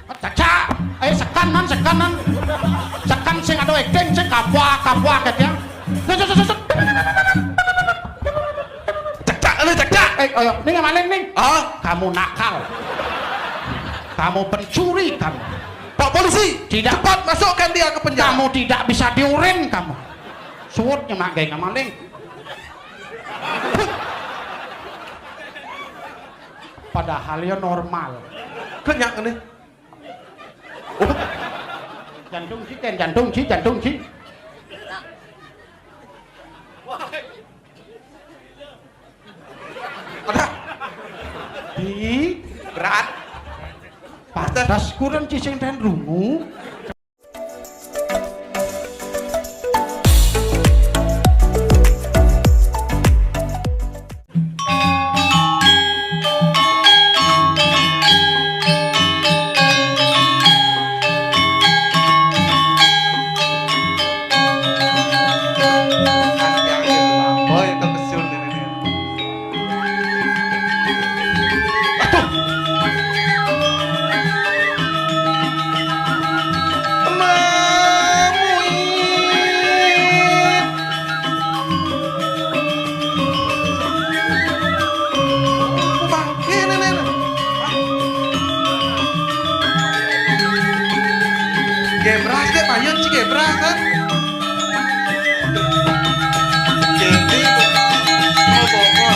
Cacak, ayo sekanan. Sekan sing ado acting sing kapwa ket ya. Cak. Ayo, ning maling ning. Ah, Kamu nakal. Kamu pencuri kamu. Pak polisi, Tidak. cepat masukkan dia ke penjara. Kamu tidak bisa diurin kamu. Suwut nyemak gawe ngamaling. Padahal ya normal. Kenyak nih. Jantung sih. Ada Di berat. patas kurang cising dan rungu. Boy, kepesun ini. Gebras deh, payun sih gebras kan. Jadi, oh bokor.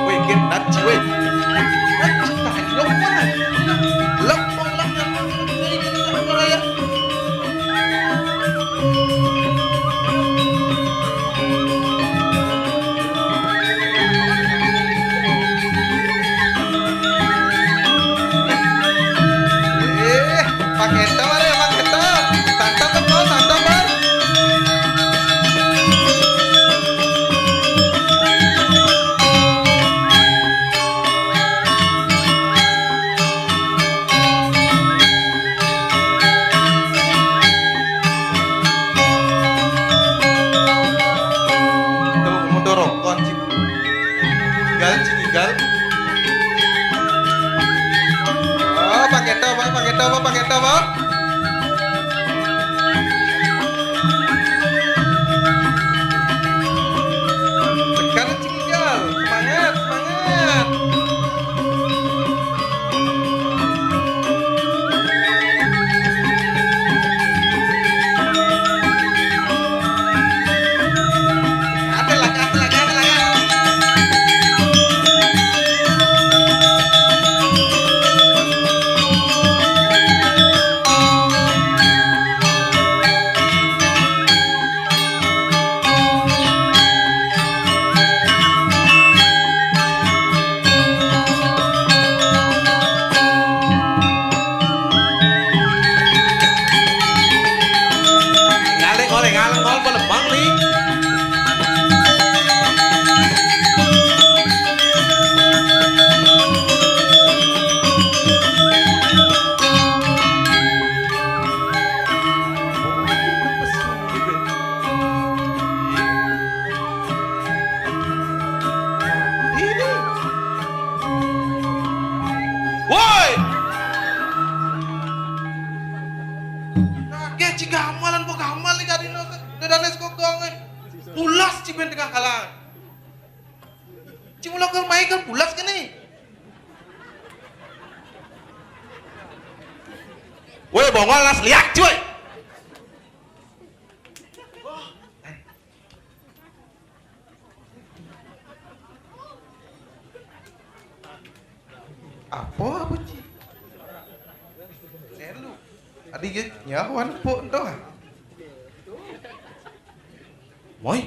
Wih, game naci, wih. Naci, tahan lông mana? Lông, ya. Pakai tawar ya, pakai tawar. Tantang kan kau, tantang kan. Tuh, mau dorong kon sih. Tinggal. Oh, pakai tawar. Sekarang tinggal. Semangat. Ada lagi. Ngaleng ngol pelebang nih. Ini. Woi. Kaget ci gamalan po gamal ni kadino danes ko gonge. Pulas ci ben tengah kalang. Ci mula ke mai kan pulas ke ni. Woi bongol las liak cuy. Apa ci? Selu. Adi ge nyawan po ento. Moy.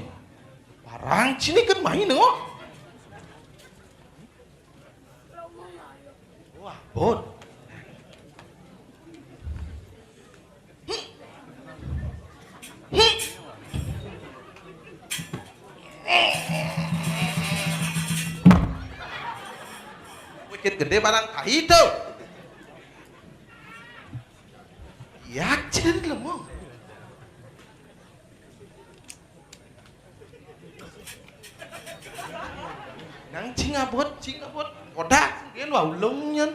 Parang sini kan main no. Wah, bon. dikit gede barang tahi tuh. Yakin lemong. Nang cingabot, kodak, dia lu ulungnya.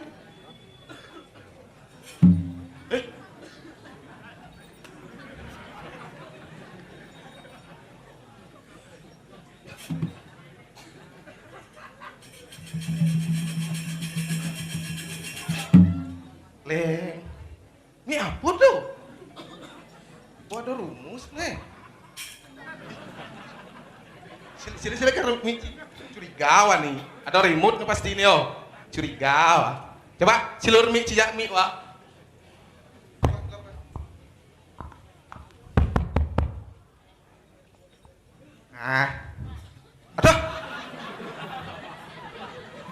Leng, ini apa tuh? Oh, ada rumus nih. Sini kan curigawa nih. Ada remote nggak pasti ini oh. Curigawa. Coba silur mi cijak mi wa. Nah, aduh,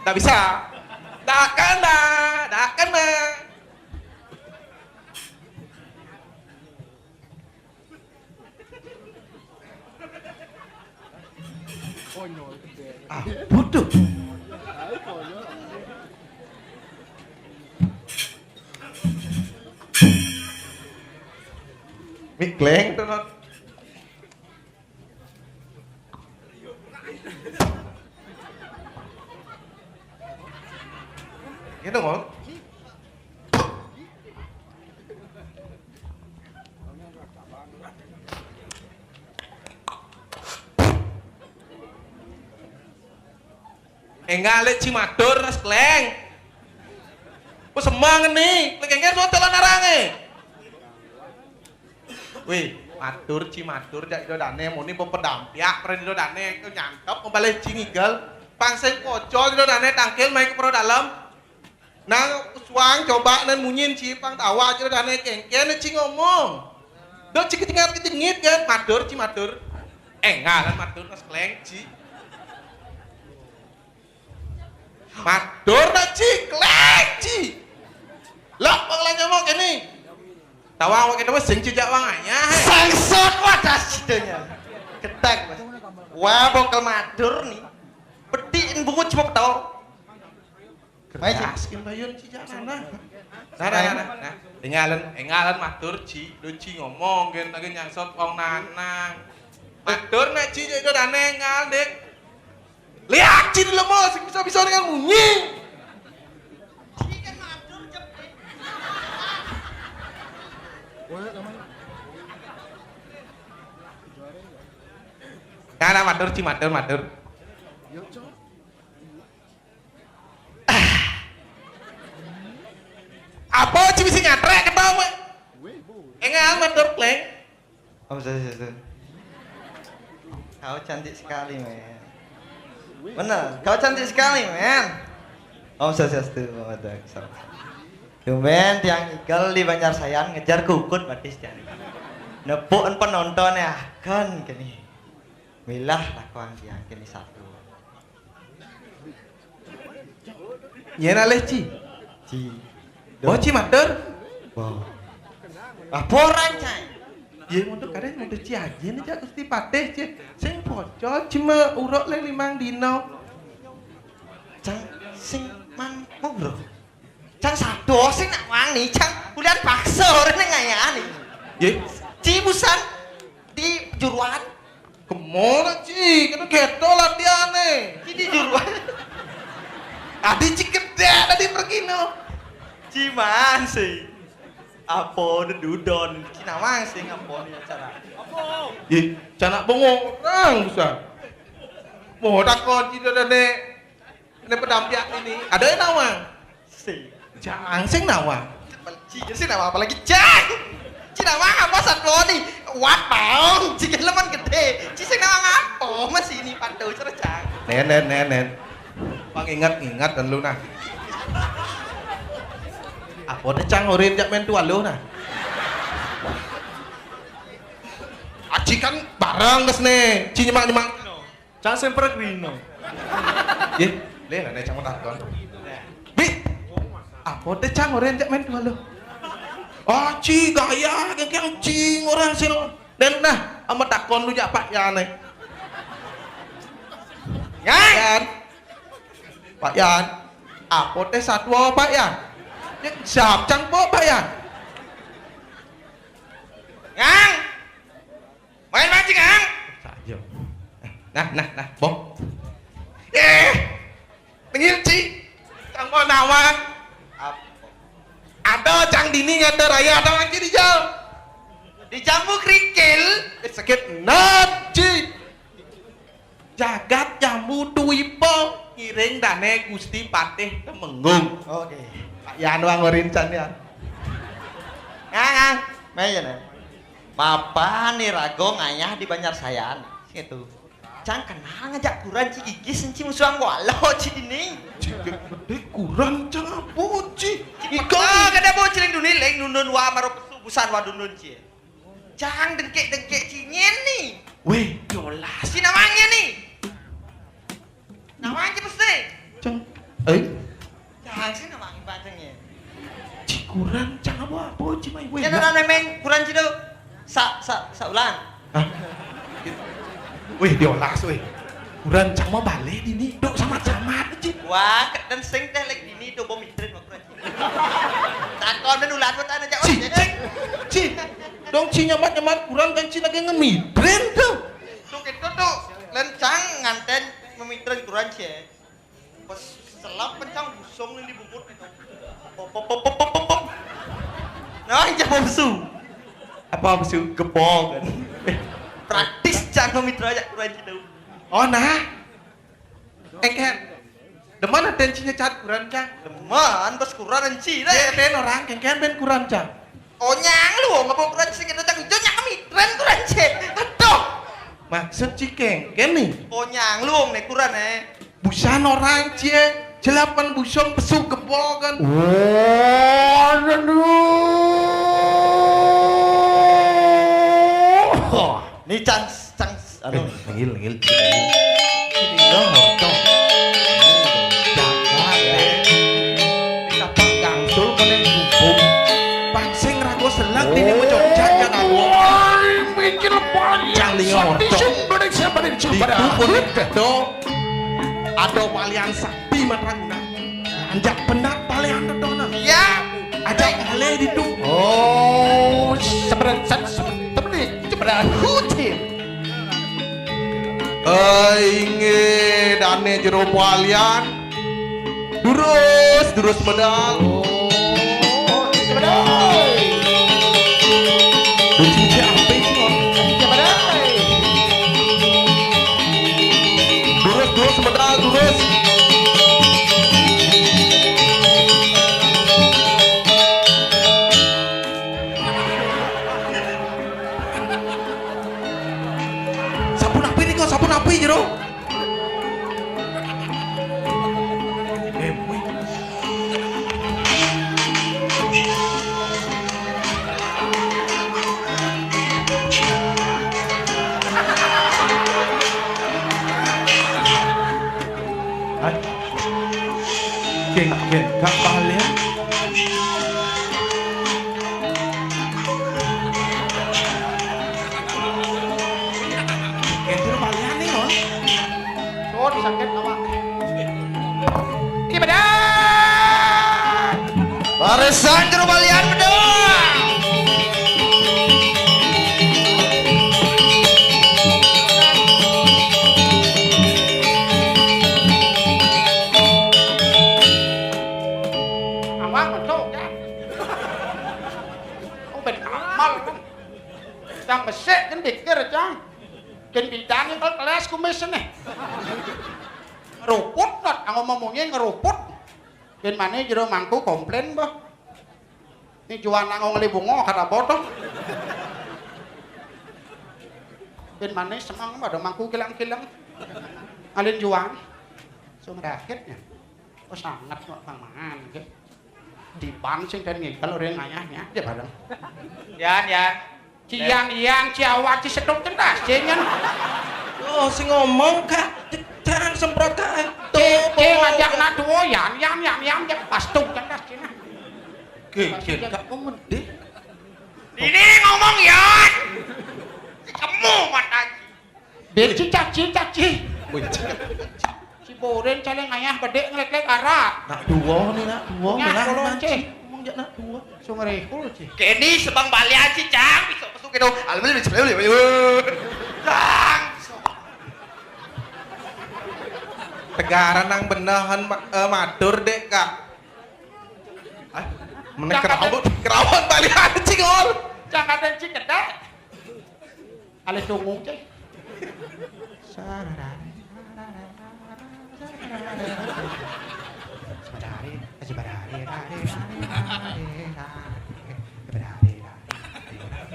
nggak bisa. Dak kena. Ah, bodoh. Mik leng tuh non. Gitu ngol. Enggak cimatur nas kleng. Ku semang nih, klengnya tuh telan narange. Wih, matur cimatur jak do dane muni po pedampiak pren do dane ku nyangkep mau balik cingigel. Pangseng kocol do dane tangkil main ke pro dalam. Nang suang coba nen munyin cipang tawa do dane kengken cing ngomong. Do cingit kan matur cimatur. Enggak kan matur nas kleng ci. Matur na ci, kleng ci. Lah pengelan nyamuk ini. Tawang wakil sing cijak wanganya. Sangsot wadah sidenya. Ketek Mas. Wah bongkel madur nih. Pediin bungut cuma tau. Keraskin bayun cijak sana. Nah. Engalan matur ci, do ci ngomong gen lagi nyangsot wong nanang. Matur na ci jadi dane engal dek. Lihat ci lemos bisa dengan bunyi. Karena matur ci matur. Apa ci bisa nyatrek ketemu? Enggak matur kleng. Om Swastiastu. Kau cantik sekali men. Bener, kau cantik sekali men. Om Swastiastu. Tumben tiang ikel di Banjarsayan ngejar kukut batis tiang. Nepuk penonton ya kan kini. Milah lakuan tiang kini satu. Nyena leh ci. Ci. Oh ci matur. Wow. Laporan cai. Ye mundur kadang mundur ci aja nih jak gusti pateh ci. Sing pocol cuma urut le 5 dino. Cang sing man bro. Cang sado sing nak wangi cang kuliah paksa rene ngayane. Ye Ci busan di juruan. kemana ci? Kena keto latihannya. Ci di juruan. Adi ci gede tadi pergi no. Ci man sih. Apa dudon? Ci nawang sing apa nih acara? Apa? Ye canak bengong orang bisa. Mau takon ci dane ne pedampiak ini. Ada yang nawang? Sih. Jangan sing nawang. Ci sih nama apa lagi cang? Ci nawang apa satwa nih? Watong. Ci lemon gede. Ci sing nawang apa? Masih ini pantau cercang. Nen. Bang ingat dan lu nah. Apa ada cang orin jak main tuan lu nah. Aci kan barang kes nih. Ci nyemak. Cang semper grino. Ye, le lah nih cang takon. Bi. Apa ada cang orin jak main tuan lu. Ah, ci gaya yang cing orang sil. Dan nah, ama takon lu jak pak ya nih. Yan. Pak Yan, Apa teh satwa Pak ya? Siap cang po Pak ya? Ngang! Main mancing Ngang! Saja. Nah, Bong. Tengil Ci. Cang po nawang. Ada cang dini ngata raya ada mancing di jauh. Di jambu kerikil. Sakit naci. Jagat jambu tuipo. Ngiring dane Gusti Patih Temenggung. Oke. Pak Yan wang ngerincan ya. Ngang. Meja nih. Papa nih rago ngayah di Banjarsayan. Gitu. Cang kenal ngajak kuran ci gigis enci musuhan walau ci dini. Gede kurang cang apa ci? Ika kada mau ciling dunil leng nunun wa maro busan wa dunun ci. Cang dengkek cinyen nih. Weh, yolas. Si namanya nih. Namanya pasti. Cang, Cang si namanya bacanya. ci kurang cang apa ci mai weh. Jangan ada main kuran ci do. Sa ulan. Hah? Weh, yolas weh. Kurang cang mau balik ini, dok sama-sama ci. Wah, dan sing teh lek dini do bom mitren wa kuran ci. Takon dan ulan buat ana jawab. Ci. Dong ci nyamat kurang kan ci lagi ngemidren tuh. Tuh gitu tuh. Lencang nganten memitren kuran ci. Pas selap pencang busung ini bubut itu. Pop. Nah, jawab su. Apa sih gepol kan? Praktis cang memitra aja kuran ci do. Oh nah. Ken. Deman atensinya cat kurang cang. Deman pas kuran ci deh. Ben orang ken ben kurang cang. Oh nyang lu ngapa kuran sing kita cang hijau nyang mitren kuran ci. Aduh. Maksud ci ken nih. Oh nyang lu nek kuran Busan orang cie. Jelapan busong pesuk gepol kan. Oh, ini cang aduh. Ngil. Tinggal horcong. Jaga deh. Dapat gangsul kene hukum. Pancing rago selak ini menjojak ya rago. Mikir panjang Di kulit do. Ada palian sakti matraguna. Anjak pendak palian dodona. Ya. Ajak ale di tu. Oh, sebenarnya hutin. Inge dane jero palian. Durus medal. Oh, sebenarnya. Duci apa sih? Durus medal durus. Sabun api jero. Ken kak balik. Ken jero balian nih on. Oh, disakit awak. Gimana? Barisan jero balian bedong. Awak betul kan? Oh, ben amal kan. Cang besek kan dikir cang. Ken bidang yang kelas kumis nih. Ngeruput not, aku ngomongnya ngeruput. Ken mana jero mangku komplain bah. Ini jualan aku ngeli bungo kata bodoh. Ken mana semang ada mangku kilang-kilang. Alin jualan. So merakitnya. Oh sangat kok pamangan gitu. Di ban sing dan kalau orang ayahnya dia bareng. Yan. Ciang ciawak ci sedok tentas jengen. Oh, sing ngomong kak, jangan semprot kak. Cing ngajak nak duo yan pastung tentas cina. Kek kak ngomong deh. Ini ngomong Yan. Kamu mata. Beci caci. Wih, Si Boren caleng ayah bedek ngelek-lek arak. Nak dua nih nak dua. Nyah kolon cih. Ngomong jak nak dua. Sungrehul cih. Kini sebang balian sih cang, bisa masuk ke dong. Alhamdulillah. Cang. Tegaran nang benahan matur dek kak. Mana kerawon balian cing or. Jangan ada cing kedek. Ale tunggu cih.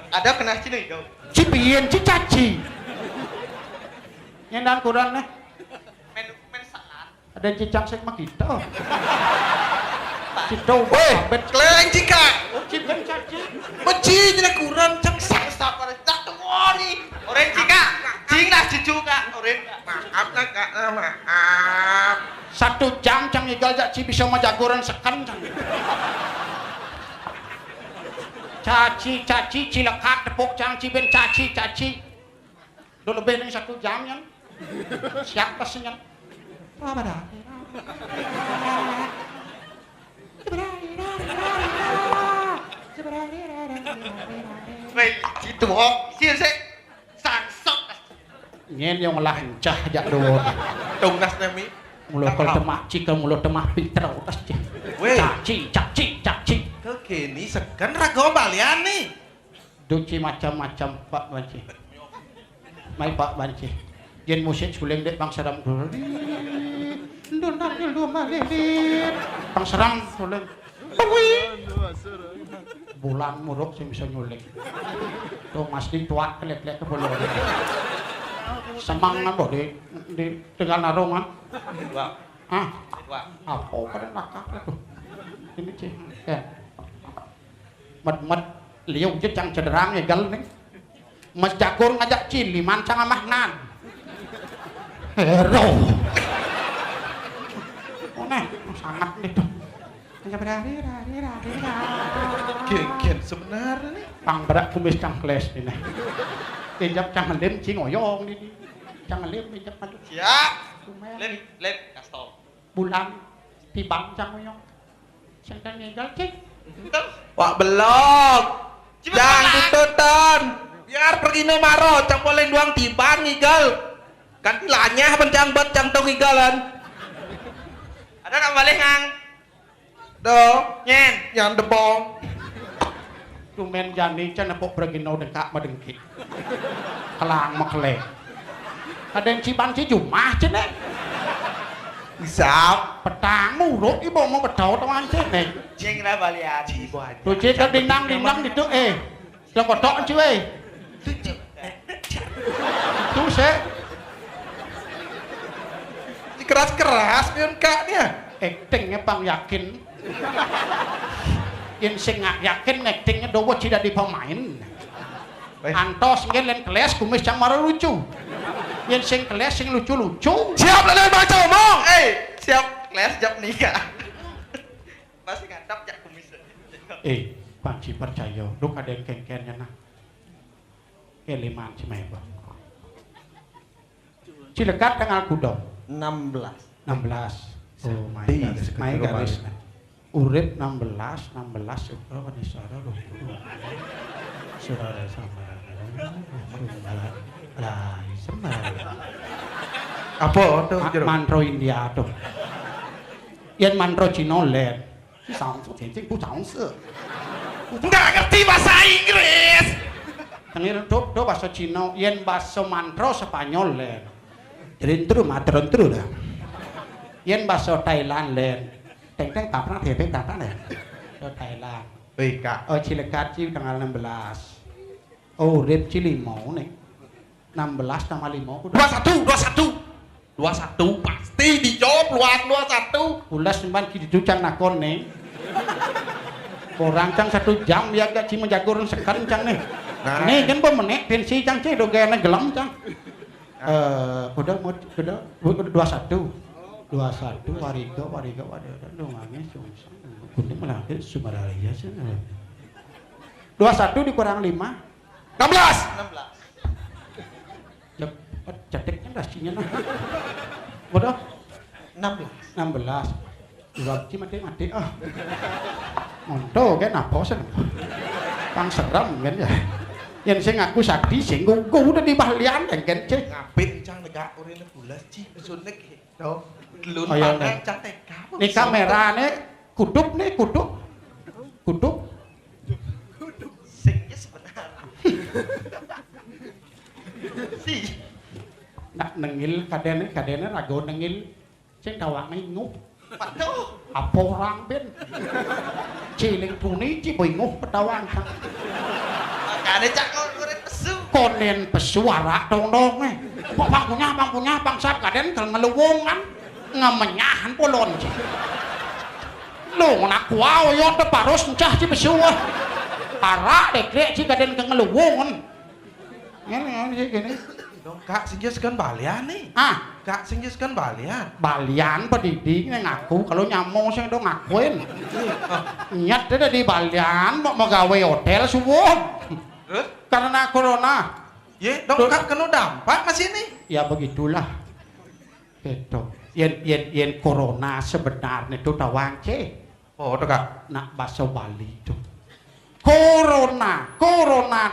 Ada kena sini dong. Cipien cicaci. Nyendan kurang nih. Men salah. Ada cicak sing mah kita. Cito Weh, bet keleng cika. cipien caci. Beci jadi kurang cang Sabar tak tunggu. Oren cika. Cing lah cucu kak. Oren. maaf nak kak maaf. 1 jam cang igal caci bisa majagoran sekan cang. Caci cilekat tepuk cang cipien caci. Udah lebih dari 1 jam ya. Siapa sih yang? Apa dah? Wait, situ kok. Sih sih. Sansok. Nyen yang lancah jak dulu. Tunggas nemi. Mulut kol temah cika mulut temah pitra utas cik. Weh. Caci. Ke kini segan rago balian nih. Duci macam-macam Pak Banci. Mai Pak Banci. Jen musik suling dek bang seram dulu. Donakil dua malilit. Bang seram suling. Bulan muruk sih bisa nyuling. Tuh masih tua kelek-kelek ke bulu. Semang nambah di tinggal narungan. Wah. Ah, Wah. apa pada nakak itu? Ini cih, ya. Med liu je cang cederang ya gal nih. Mas Jagur ngajak cili mancang amahnan. Hero. Oh nah, sangat itu. Kian sebenarnya nih. Pang berak kumis cang kles ini. Tinjap cang lem cing oyong ini. Cang lem tinjap madu. Siap. Lem kastol. Bulan tibang cang oyong. Sedang ngegal cik. Wak belok. Cepet Jangan pulang. dituton. Biar pergi nomaro, cang boleh duang tiban ngigal. Kan tilanya pencang bet cang tong ngigalan. Ada nak balik ngang. Do, Nyen. yang debong. Tumen jani can nepok bergino dengkak madengkit. Kelang makle. Kadang ciban ci jumah cene. Bisa. Petang muruk ibu mau bedau teman cene. Cing lah balian. Tuh cik dindang itu Yang kodok cuy. Tuh sih. Keras-keras pion kak nih. Actingnya pang yakin. Yang sing yakin actingnya dowo tidak di pemain. Antos ngelen keles kumis cang marah lucu. Yang sing keles sing lucu-lucu. Siap lah baca omong. Siap. Kelas jam nikah. Masih ngadap jak kumis. Panci percaya, duk ada yang kengkennya nah. Keliman si Meba. Cilekat tanggal kudong. 16. 16. Oh my god. My garis. Urip 16 oh ini suara loh. Suara sama. Lah, sembar. Apa tuh? Mantro India tuh. Yen mantro Cina len. Si sang su tian jing bu chang se. Nggak ngerti bahasa Inggris. Tengir do bahasa Cina, yen bahasa mantro Spanyol len. Rintru matron dah. Yen bahasa Thailand len. Teng tak pernah tepek tak pernah len. Do Thailand. Kak. Oh Cilekat ci tanggal 16. Oh rip ci 5 nih. 16 tambah 5 21 pasti dijawab luar 21. Ulas semban ki diducang nakon nih. Orang cang 1 jam ya gak ci menjagur sekan cang nih. Nah. Nih kan pemenek pensi cang ci do gana gelam cang. Udah 21 wariga waduh dongangnya sungsang. Kuning malah Sumaraya sih. 21 dikurang 5. 16. Ceteknya rasinya nah. Bodoh. 16. Dua ci mati ah. Monto kan apa sen. Pang serem kan ya. Yen sing aku sakti sing ngungku udah di balian kan cek. Ngapik cang negak urine bulas ci sunek do. Lun Ayo, pandang cang teka. Ini kamerane kudup nih kudup. Kudup. Singnya sebenarnya. Si. Nak nengil kadene rago nengil sing dawake ngup. Waduh. Apa orang ben? Ciling tuni ci bingung pedawang. Makanya cak kau goreng pesu. Konen pesuara dong eh. Kok bang punya sap kaden kalau ngeluwung kan ngemenyahan polon ci. Lu nak kuau yo te paros encah ci pesuah. Para dekrek ci kaden ke ngeluwung. Ngene gini. Dong kak sinjes kan balian nih. Ah, Kak sinjes kan balian. balian pendidik yang ngaku kalau nyamong sing do ngakuin. Nyat deh di balian mau gawe hotel subuh. Terus? Karena corona. Ye, dong kak kena dampak masih nih. Ya begitulah. Gitu. Yen corona sebenarnya itu tawang ce. Oh, tuh kak. Nak bahasa Bali itu. Corona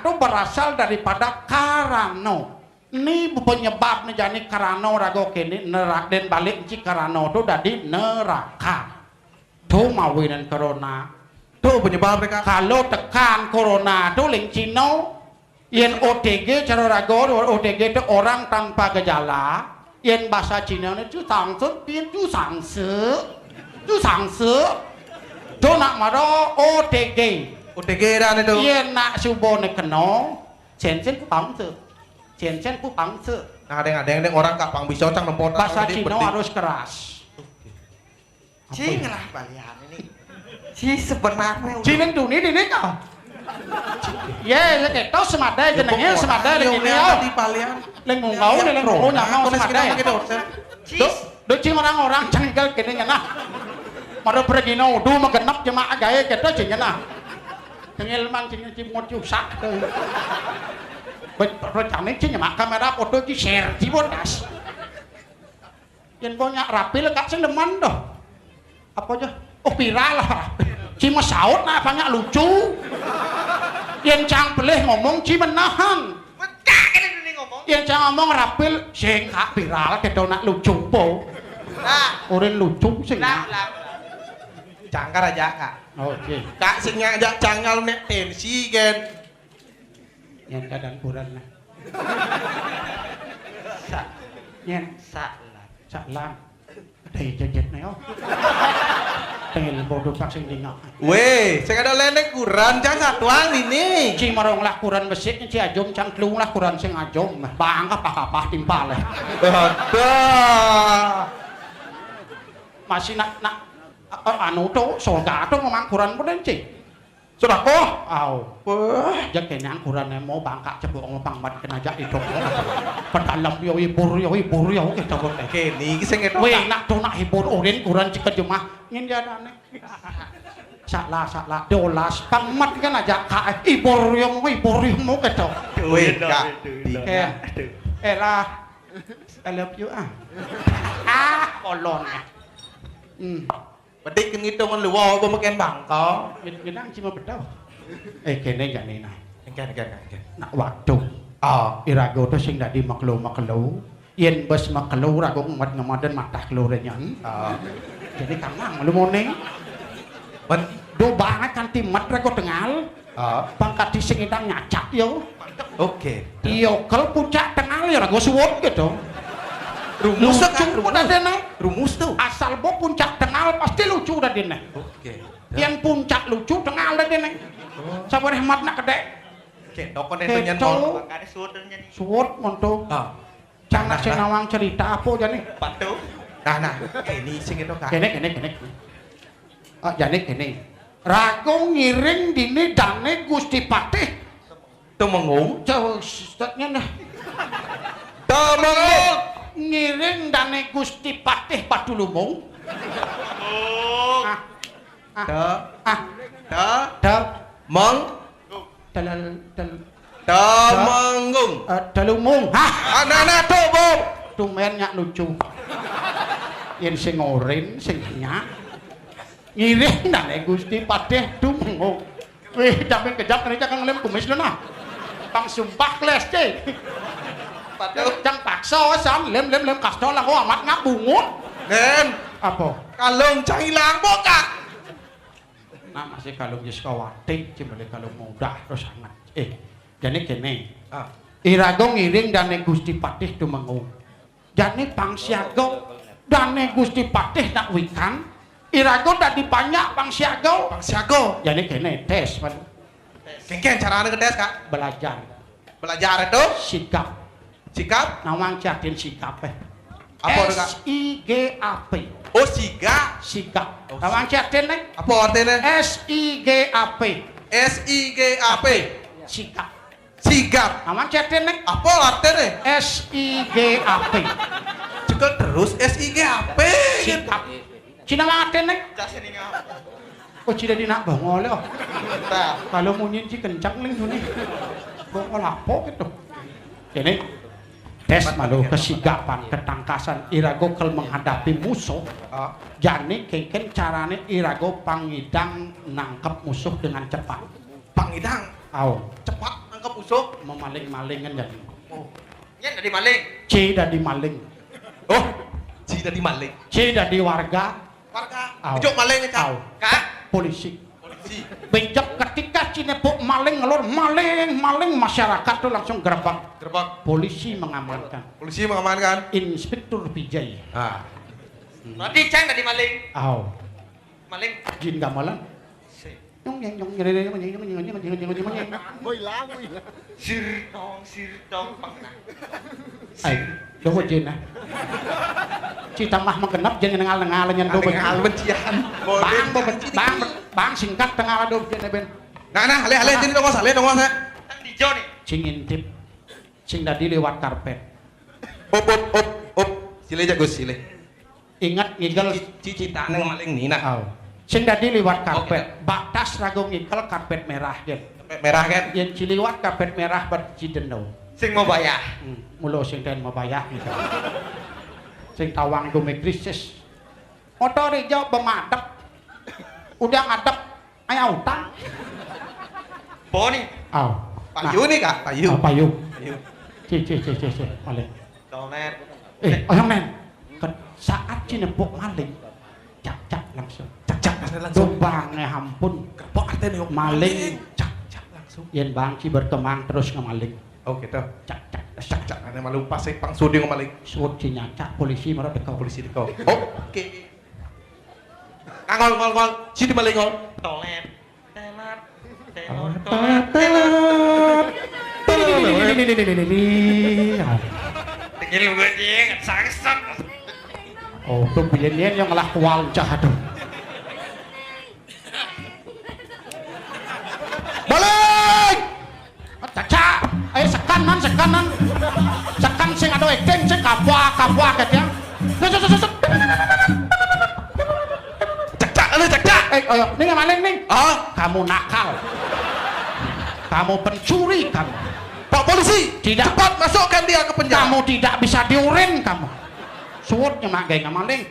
itu berasal daripada karano. Ini penyebabnya jadi karano rago kini nerak dan balik ci karano itu dari neraka. Tuh mawinan corona. Tuh penyebab mereka. Kalau tekan corona itu ling Cino, yen OTG cara rago OTG itu orang tanpa gejala. Yen bahasa Cina itu sangse, pian itu sangse. Tuh nak maro OTG. OTG dan itu. Yen nak subone keno, sen ku pangse. Sen ku pangse. Nah, ada orang kak pang bisa cang nempot. Bahasa Cina harus keras. Cing lah balian ini. Si sebenarnya Ciling dunia ini kau. Ya kita semadai jenenge semadai lagi ini ya. Di balian. Leng ngau leng ngau nyamau semadai. Cis. Do cing orang-orang cengkel kene ngena. Maro pergi no du magenap jemaah gaya kita cing ngena. Cengel mang cing cimot yusak teh. Recane cing nyemak kamera foto ki share di bodas. Yen punya rapil kak sing demen doh. Apa aja? Oh viral lah. Cima saut nah banyak lucu. Yen cang beleh ngomong ci menahan. Mecah ini dunia ngomong. Yen cang ngomong rapil sing kak viral kedo nak lucu po. Nah. Oren lucu sing. Lah. Cangkar aja kak. Oke. Kak sing ngajak cangal nek tensi gen. Yen kadang kurang lah. Yen salam. Đây jejet nih oh. Tengil bodoh tak sing dingak. Weh, saya ada lenek kuran cang satuang ini. Ci marong lah kuran besik ci ajom cang klung lah kuran sing ajom. Bang apa timpal lah. Betul. Masih nak anu tuh solga tuh ngomong kuran pun ci. Sudah kok? Au. Wah, jak kenyang kuran mau bangka cebok ngopang mat kena jak itu. Pedalam yo hibur yo kita kok. Kini sing ngetok. Weh nak tuh nak hibur oren kuran ciket jemah ngin jadane. Salah dolas pangmat kan aja kak hibur yo mau kita. Weh kak. Lah. I love you ah. Kolon. Bedik ngitungan luwa apa makin bangko. Minang cuma bedau. Kene gak nih nah. Engken. Nak waktu. Irago tuh sing dadi maklu. Yen bes maklu rago ngemat-ngemadan matah kelurenyan. Jadi kangang lu mone. Do banget kan timet rago tengal. Pangkat di sing idang nyacak yo. Oke. Iyo kel puncak tengal ya rago suwot gitu. Rumus kan rumus tuh. Asal bo puncak tengal pasti lucu dah dene. Oke. Yang puncak lucu tengal dah dene. Sabar hemat nak kedek. Ketok kon itu nyenol. Makanya suaranya nih. Suwot monto. Canggah senawang cerita apa jane? Patuh. Nah, ini sing itu kak. Kene. Jane kene. Rago ngiring dini dane Gusti Patih. Temengung. Jauh statnya nah. Temengung. Ngiring dane Gusti Patih Padulumung. Meng. Temenggung. Dalumung. Anak-anak tuh, Bu. Tumen nyak lucu. yen sing oren sing nyak ngiring nek Gusti Padeh dumengung weh sampe kejap kene cak nglem kumis lho nah pang sumpah kles ce Padahal cang paksa san lem kasta lang amat ngabungut Den, apa kalung cang ilang po Kak. nah masih kalung Yiskawati cimele kalung mudah terus sangat jane kene Irago ngiring dane Gusti Padeh dumengung jane pangsiaga dane Gusti Padeh nak wikan Irago dadi banyak pangsiaga jane kene tes Kengken carane ngedes Kak. belajar Belajar itu sikap nawang jadin sikap apa itu Kak? SIGAP Oh siga. sikap nawang jadin nih Apa artinya? SIGAP SIGAP. sikap Sigap. nawang jadin nih Apa artinya? SIGAP Cekel terus SIGAP. sikap Cina waten nih Cas ini ngapa? oh cina di nak bangol oh Nah, kalau munyin ci kencang nih nih bangol apa gitu ini tes malu kesigapan ketangkasan Irago kel menghadapi musuh jane keken carane Irago pangidang nangkep musuh dengan cepat Pangidang cepat nangkep musuh. memaling-malingan jadi nya dari maling. C dadi maling Oh, si tadi maling. C dadi warga Warga. Au. Ujuk maling Kak. Au. Kak, polisi Polisi. Benjak ketika cinepuk maling ngelur maling masyarakat tuh langsung gerbang Gerbang. polisi mengamankan Polisi mengamankan. Inspektur Vijay berarti cang dari maling. Maling. jin gamelan Sir dong pangna. ay dobo jin nah cita mah mengenap jin nengal nyen dobo Ngal bencian. bang singkat tengah dobo jin ben Nah, ale sini dong ale dong saya. Tang di Joni. sing intip sing dadi lewat karpet Op. Sile jago sile. ingat ngigel Cita nang maling nina. sing dadi lewat karpet batas rago ngigel karpet merah gen Merah kan? yen ciliwat karpet merah bercidendo Sing mau bayar. mulo sing den mabayah gitu sing tawang domekrisis motor hijau bemadep udah ngadep aya utang Boni. Payu nih Kak, payu. payu Payu. ci maling Tonet. orang men saat cinepuk maling cak langsung langsung. bang ampun Kepok artinya maling cak langsung. yen bang ci berkembang terus ngemaling Oh gitu. cak Cak ane malu pas pang sudi ngemaling. suut ci nyacak polisi marah dekau Polisi diko. Oh, oke. Ngol. Sini maling ngol. Tonet. Tinggal gue jing, sangsat. oh tuh biyen yang ngelah kual aduh balik caca ayo sekanan sekan sing ada ekeng sing kapwa katanya Cak. ayo ning maling ning Ah, kamu nakal kamu pencuri kamu Pak polisi, Tidak. cepat masukkan dia ke penjara. kamu tidak bisa diurin kamu suwutnya mak gaya ngamaling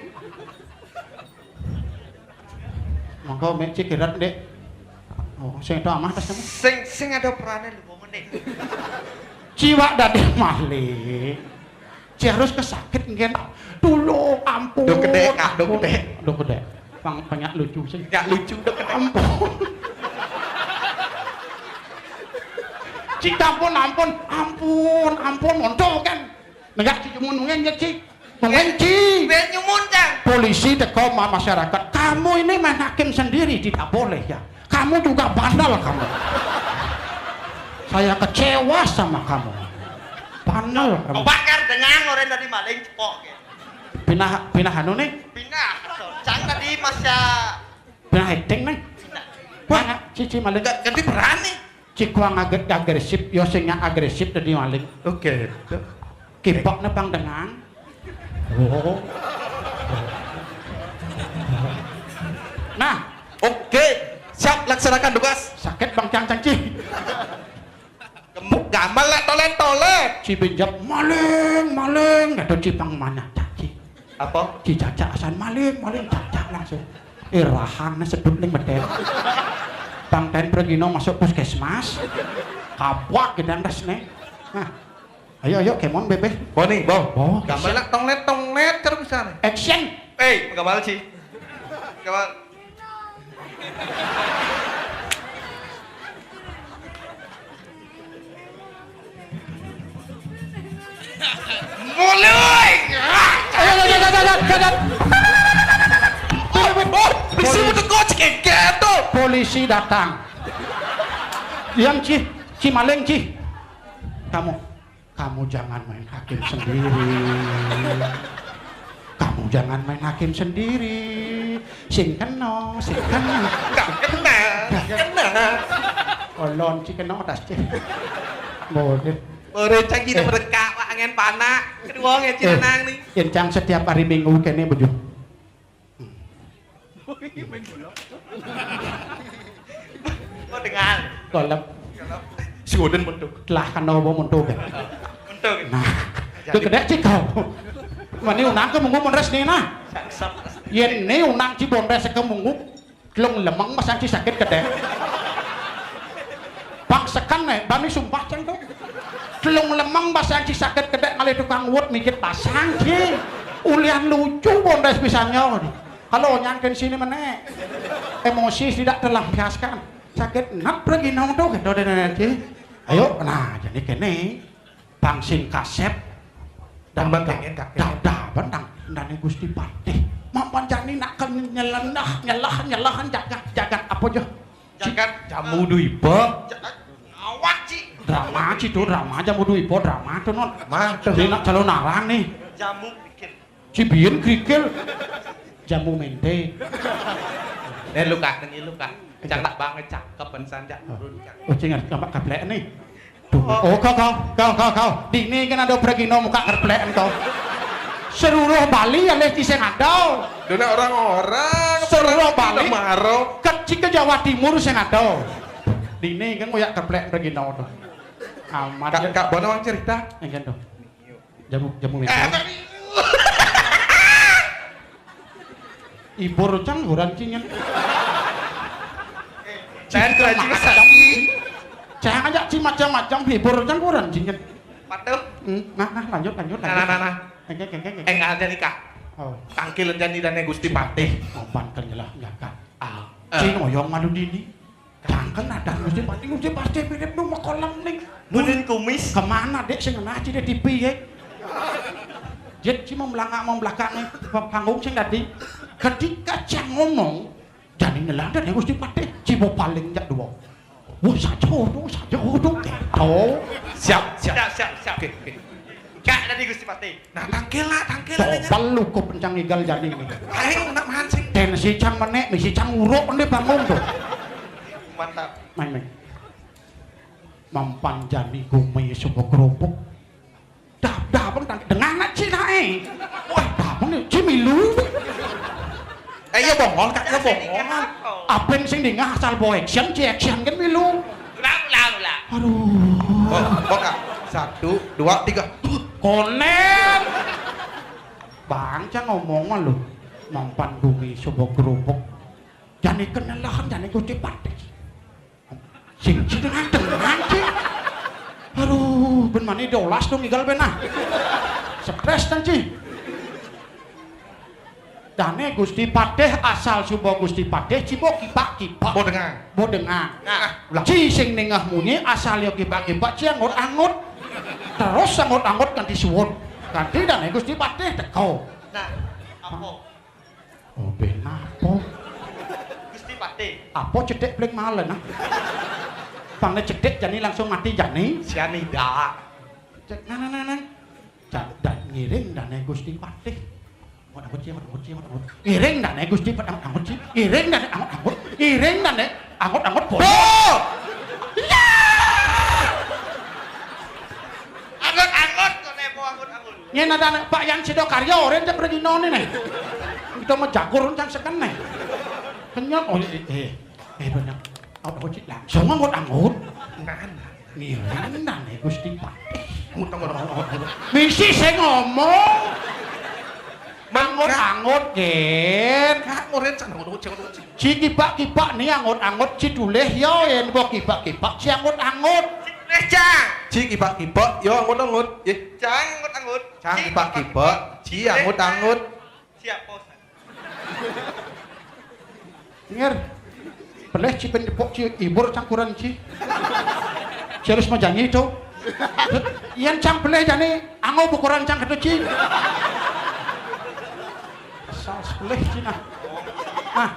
monggo mek cikirat dek oh sing itu amah tas kamu Sing ada perannya lu mau menit. jiwa dadi maling ci harus kesakit mungkin dulu ampun Duh gede, Kak, duh gede. duh gede banyak lucu sih Gak lucu deh. ampun cik ampun montok kan enggak cik ngomongin ya cik mengenci Biar nyumun cang. polisi teko masyarakat kamu ini main hakim sendiri tidak boleh ya kamu juga bandel kamu saya kecewa sama kamu bandel kamu Kau bakar dengan orang dari maling cepok ya. pinah anu nih Pindah. Cang tadi masa pinah acting nih mana cici maling Ganti peran nih. Cikuang agresif, yosengnya agresif tadi maling. Oke. Kipoknya bang dengan. Oh. Nah, Oke, siap laksanakan tugas. sakit bang cangci. Gemuk gamal lah tolet. Ci benjap maling. Atau cipang mana caci. Apa? Dijajak asan maling jajak langsung. Rahangnya sedut ning meden. Bang Den Pregino masuk puskesmas. Kabak gedang resne. Nah. Ayo kemon bebe. Boni, Bo. Gambar nak tonglet terus bisa nih. Action. Gambar sih. Gambar. Mulai. Polisi untuk coach gitu. Polisi datang. Diam Ci maling Ci. Kamu jangan main hakim sendiri. Kamu jangan main hakim sendiri. Sing kena. Gak kena. Olon Ci kena tas Ci. Boleh. Berecang kita berdekak lah angin panas. Kedua ngecil nang nih. Encang setiap hari Minggu kene bojo. Kau dengar? Golep Sudah bentuk. lah kanowo muntuk. Untuk. Nah, tu kedek Ci kau. Mani unang ke mungu monres ni nah. Yen ni unang Ci bonres ke mungu long lemang masang Ci sakit kedek. Paksakan nih, bani sumpah ceng tuh. Long lemang masang Ci sakit kedek ngali tukang wut mikir pasang Ci. Ulian lucu bonres misalnya. Kalau nyangkin sini mana? Emosi tidak terlampiaskan. Sakit nak pergi nong tuh gitu Ci. Ayo, nah jadi kene Bangsin kasep dan pengen bentang dan Gusti Patih mampan jani nak nyelahan jagat apa aja Jagat jamu duipa awak Ci. drama Ci drama jamu duipo drama tuh non mah jadi nak calon narang nih Jamu bikin. Cibien krikil jamu mente luka cakap banget cakep pensan jak cengat gambar kaplek nih oh kau di ini kan ada Pregino muka kerplekan kau seluruh Bali yang lesti sing ada dona orang-orang seluruh Bali maro kecil ke Jawa Timur sing ada di ini kan moyak kerplek Pregino tuh amat kak bono wang cerita enggan tuh jamu mente ibu rucang huran cingen Jangan kerajin kesan. Jangan aja Ci macam-macam hibur rucang huran cingen Patuh. nah lanjut nah enggak ada nih kak oh tangkil janji dan Gusti Patih Opan kan jelas nyakat Ci ngoyong malu dini Jangan ada Gusti Patih mirip nu makolam ning Nunin kumis. kemana dek sing ngena Ci dek tipi ya Jet Ci mau belakang nih panggung sing tadi ketika Ci ngomong jadi ngelanda nih Gusti Patih Ci mau paling jak dua wah saja tuh oh siap Oke. Kak dari Gusti Patih. nah tangkil coba lu kok pencang igal jadi ini ayo nak mancing tensi cang menek misi cang uruk nih bangun tuh Mantap. main mampan jani gumi sebuah kerupuk dah bentang dengan anak Cina wah dah nih cimilu iya bongol kak iya bongol apa yang sing dingah asal boy action kan milu Ulang. aduh kak 1, 2, 3 konen bang cang ngomong mah lu mampan gumi sebuah kerupuk jani kenalahan jani Gusti Patih sing dengan Ci aduh ben mani dolas dong igal benah stres kan Ci dane Gusti Patih asal subuh Gusti Patih cibo kipak bodengang Nah, Ci sing nengah muni asal yo kipak Ci anggot terus anggot ganti suwun ganti dane Gusti Patih teko nah, apa? oh benapo Gusti Patih. apa cedek bling malen ah pangnya cedek jani langsung mati jani sianida nah dan ngiring dane Gusti Patih iring dane Gusti Patih iring dane anggot bodoh Anggot kok nepo anggot. nyen ada Pak Yan Sido Karyo ren cek Pregino nih kita mau jagur cang seken nih kenyang oh bener anggot cik langsung anggot ngiring dane Gusti Patih misi saya ngomong Angut-angut gen. Kak ngoren sana ngono cewek. Ci kibak-kibak nih angut-angut ci duleh yo yen kok kibak-kibak ci angut-angut. Cang. Ci kibak-kibak yo angut-angut. Nggih. Cang anggut-anggut. Cang kibak-kibak, ci angut-angut. Siap, Bos. Dengar. Beleh ci pendepok ci ibur cangkuran ci. Ci harus majangi itu. Iyan cang beleh jane ango bukuran cang ketu ci. Asal beleh ci nah. Nah.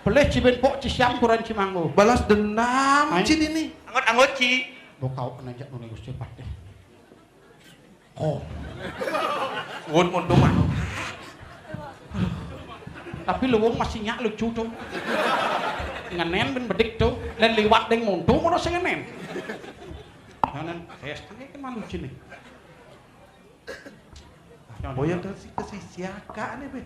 Beleh ci pendepok ci siap kuran ci mango. Balas dendam Ayo. ci ini. Anggut-anggut Ci. Bokau penajak nune Gusti Patih. Oh, Won mondo mah. tapi luwung masih nyak lucu tuh. Ngenen ben bedik tuh, dan liwat deng montu mono sing ngenen. Ngenen pestane kan malu cini. Boyo kasih siaka nih, Be.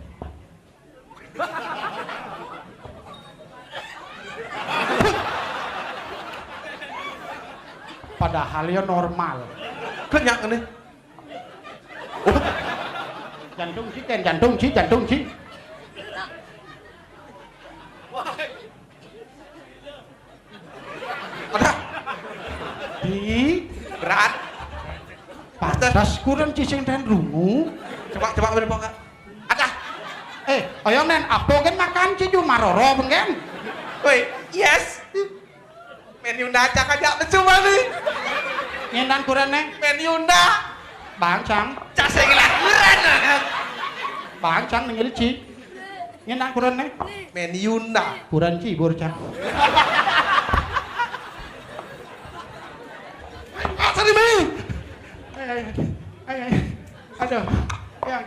Padahal ya normal. Kenyak nih. Jantung sih, jantung sih. Ada. Di Berat. pantas kurang cising dan rungu. Coba beri Kak. Ada. Ayo nen, apa kan makan ci cuma roro pengen. Woi, yes. Menu nacak aja coba nih. Nyendan kurang neng, Menu nda. bangcang, Cak saya ngelahiran. bangcang nengil ci. Nyendan kurang neng, Menu nda. kurang ci burcang. Asal ini. Aduh, ya.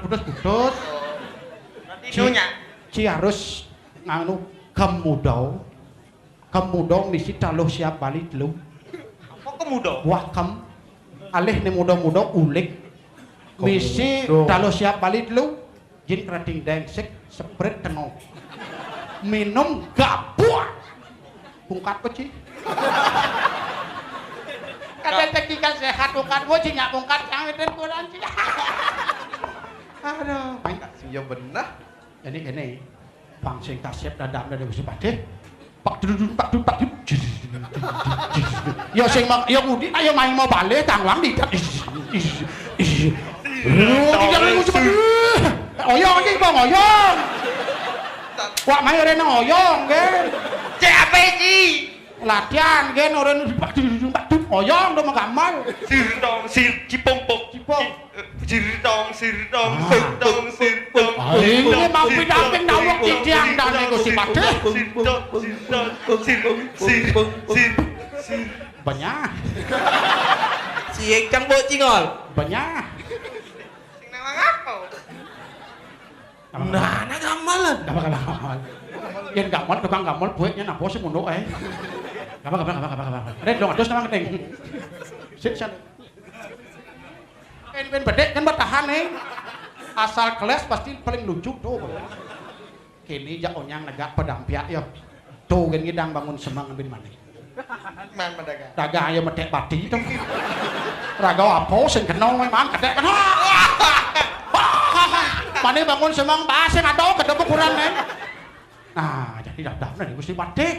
Putus. Nanti nunya. Ci harus nganu kemudau misi taluh siap balik lu. Apa kemudo? Wakam alih ni muda-muda ulik misi taluh siap balik lu. Jin kerating dengsek sepret tenong. Minum gabuak. Bungkat peci. Kadang ketika sehat bungkat gua ci nyak bungkat yang itu kurang ci. Aduh, Ya benar. ini pangsing tasep dadam dari Gusti Patih. Pak dudun. Ya sing ya ngudi ayo main mau balik tanglang di. Tidak lu cepat. Oyong iki Bang oyong. Wak main rene oyong gen. Cek apa Ci? Latihan gen orang pak dudun oyong do magamal. Sir cipong. Sir dong. Ini mau pindahin dawak tidiang dan Gusti Patih. Sir. Banyak. Siek cang bo cingol. Banyak. Sing nang apa? Nah, gamalan. Gamal. Yen gamal tukang gamal buetnya napa sing ngono ae. Gamal. Red dong terus nang keting. Sit. Ben bedek kan bertahan nih. Asal kelas pasti paling lucu tuh. Kini jak onyang negak pedampiak yo. Tuh gen ngidang bangun semang ben maneh. Man mendaga. Daga ayo medek pati to. Raga apa sing kena memang kedek kan. Maneh bangun semang bahas sing ado kedep ukuran nih. Nah, jadi dadam nih Gusti Patih.